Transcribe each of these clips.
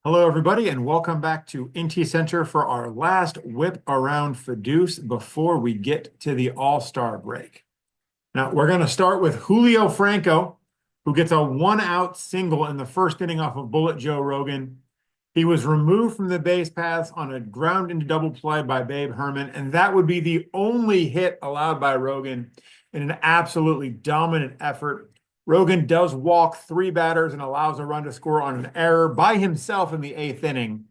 Hello, everybody, and welcome back to IntyCenter for our last whip around FODEUSS before we get to the All-Star break. Now, we're going to start with Julio Franco, who gets a one-out single in the first inning off of Bullet Joe Rogan. He was removed from the base paths on a ground into double play by Babe Herman, and that would be the only hit allowed by Rogan in an absolutely dominant effort. Rogan does walk three batters and allows a run to score on an error by himself in the eighth inning.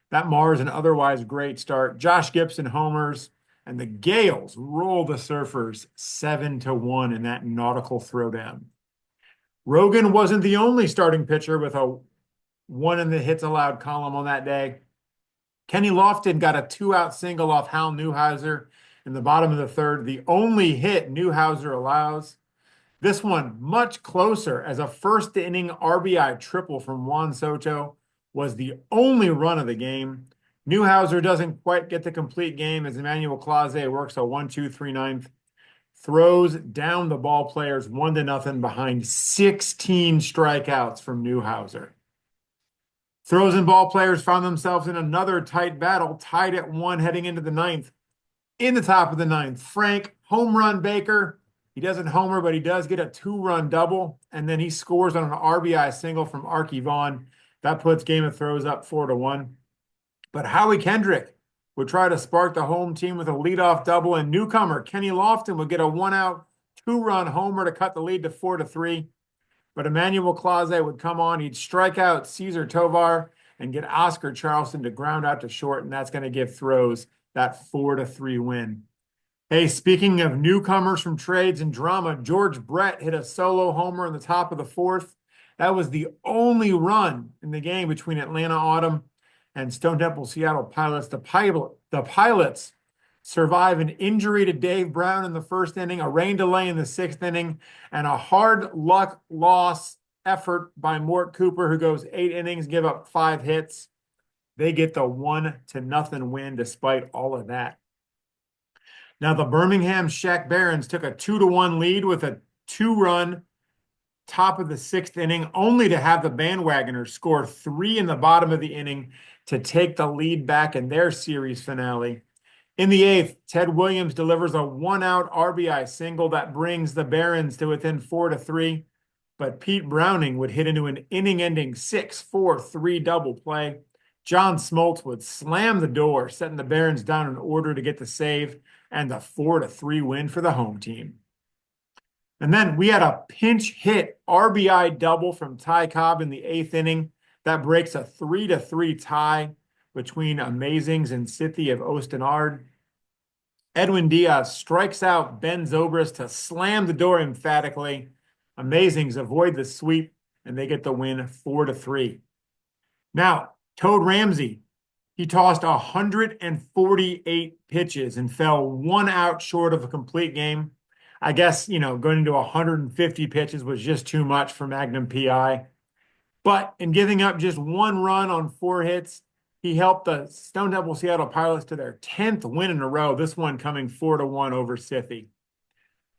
That mars an otherwise great start. Josh Gibson homers, and the Gales roll the Surfers 7-1 in that nautical throwdown. Rogan wasn't the only starting pitcher with a one in the hits allowed column on that day. Kenny Lofton got a two-out single off Hal Newhouser in the bottom of the third, the only hit Newhouser allows. This one much closer, as a first inning RBI triple from Juan Soto was the only run of the game. Newhouser doesn't quite get the complete game as Emmanuel Clase works a 1-2-3 ninth, throws down the ball players 1-0 behind 16 strikeouts from Newhouser. Throws and ball players found themselves in another tight battle, tied at 1 heading into the ninth. In the top of the ninth, Frank home run Baker. He doesn't homer, but he does get a two-run double, and then he scores on an RBI single from Arky Vaughn. That puts Game of Throws up 4-1. But Howie Kendrick would try to spark the home team with a leadoff double, and newcomer Kenny Lofton would get a one-out, two-run homer to cut the lead to 4-3. But Emmanuel Clase would come on. He'd strike out Cesar Tovar and get Oscar Charleston to ground out to short, and that's going to give Throws that 4-3 win. Hey, speaking of newcomers from trades and drama, George Brett hit a solo homer in the top of the fourth. That was the only run in the game between Atlanta Autumn and Stone Temple Seattle Pilots. The Pilots survive an injury to Dave Brown in the first inning, a rain delay in the sixth inning, and a hard luck loss effort by Mort Cooper, who goes 8 innings, give up 5 hits. They get the 1-0 win despite all of that. Now, the Birmingham Shaq Barons took a 2-1 lead with a 2-run top of the sixth inning, only to have the Bandwagoners score 3 in the bottom of the inning to take the lead back in their series finale. In the eighth, Ted Williams delivers a one-out RBI single that brings the Barons to within 4-3, but Pete Browning would hit into an inning-ending 6-4-3 double play. John Smoltz would slam the door, setting the Barons down in order to get the save and the 4-3 win for the home team. And then we had a pinch hit RBI double from Ty Cobb in the eighth inning. That breaks a 3-3 tie between Amazings and City of Ostenard. Edwin Diaz strikes out Ben Zobrist to slam the door emphatically. Amazings avoid the sweep, and they get the win 4-3. Now, Toad Ramsey, he tossed 148 pitches and fell 1 out short of a complete game. I guess, going into 150 pitches was just too much for Magnum PI. But in giving up just 1 run on 4 hits, he helped the Stone Temple Seattle Pilots to their 10th win in a row, this one coming 4-1 over Sithy.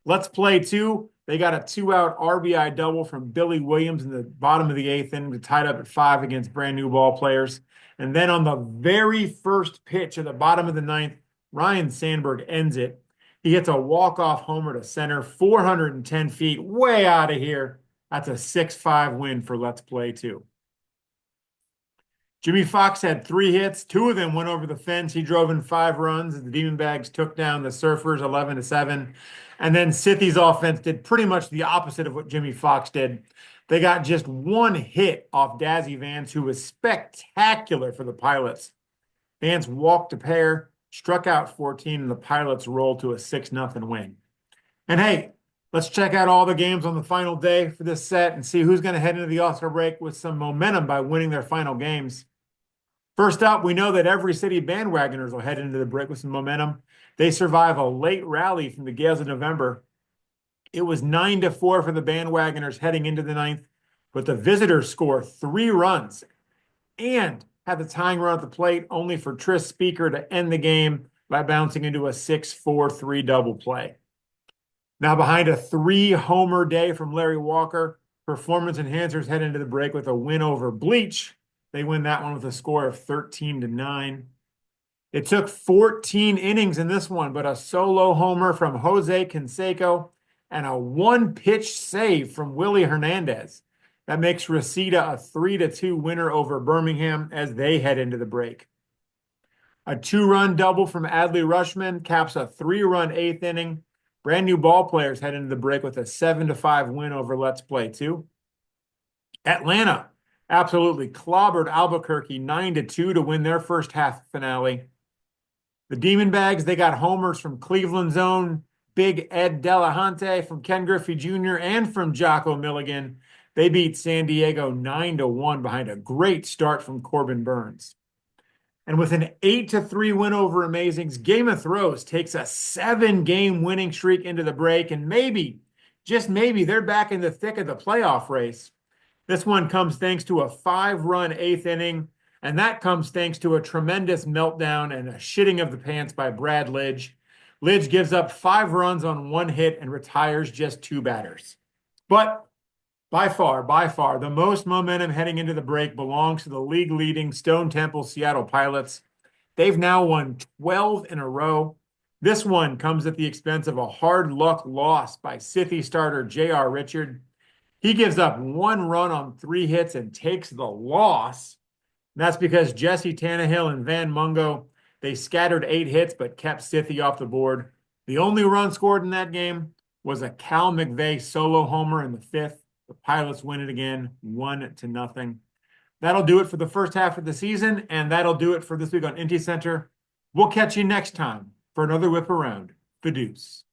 Let's Play 2. They got a 2-out RBI double from Billy Williams in the bottom of the eighth inning to tie it up at 5 against brand new ball players. And then on the very first pitch at the bottom of the ninth, Ryan Sandberg ends it. He hits a walk-off homer to center, 410 feet, way out of here. That's a 6-5 win for Let's Play 2. Jimmy Fox had 3 hits. 2 of them went over the fence. He drove in 5 runs as the Demon Bags took down the Surfers 11-7. And then Sithy's offense did pretty much the opposite of what Jimmy Fox did. They got just 1 hit off Dazzy Vance, who was spectacular for the Pilots. Vance walked a pair, struck out 14, and the Pilots rolled to a 6-0 win. And hey, let's check out all the games on the final day for this set and see who's going to head into the All-Star break with some momentum by winning their final games. First up, we know that every City Bandwagoners will head into the break with some momentum. They survive a late rally from the Gales of November. It was 9-4 for the Bandwagoners heading into the ninth, but the visitors score 3 runs and had the tying run at the plate, only for Tris Speaker to end the game by bouncing into a 6-4-3 double play. Now, behind a 3-homer day from Larry Walker, performance enhancers head into the break with a win over Bleach They win that one with a score of 13-9. It took 14 innings in this one, but a solo homer from Jose Canseco and a one-pitch save from Willie Hernandez. That makes Reseda a 3-2 winner over Birmingham as they head into the break. A 2-run double from Adley Rutschman caps a 3-run eighth inning. Brand new ball players head into the break with a 7-5 win over Let's Play 2. Atlanta absolutely clobbered Albuquerque 9-2 to win their first half finale. The Demon Bags, they got homers from Cleveland's own Big Ed Delahunty, from Ken Griffey Jr., and from Jocko Milligan. They beat San Diego 9-1 behind a great start from Corbin Burns. And with an 8-3 win over Amazings, Game of Throws takes a 7-game winning streak into the break, and maybe, just maybe, they're back in the thick of the playoff race. This one comes thanks to a 5-run eighth inning, and that comes thanks to a tremendous meltdown and a shitting of the pants by Brad Lidge. Lidge gives up 5 runs on 1 hit and retires just 2 batters. But by far, the most momentum heading into the break belongs to the league-leading Stone Temple Seattle Pilots. They've now won 12 in a row. This one comes at the expense of a hard luck loss by Scythie starter J.R. Richard. He gives up 1 run on 3 hits and takes the loss. And that's because Jesse Tannehill and Van Mungo, they scattered 8 hits but kept Scythie off the board. The only run scored in that game was a Cal McVay solo homer in the 5th. The Pilots win it again, 1-0. That'll do it for the first half of the season, and that'll do it for this week on IntyCenter. We'll catch you next time for another whip around FODEUSS.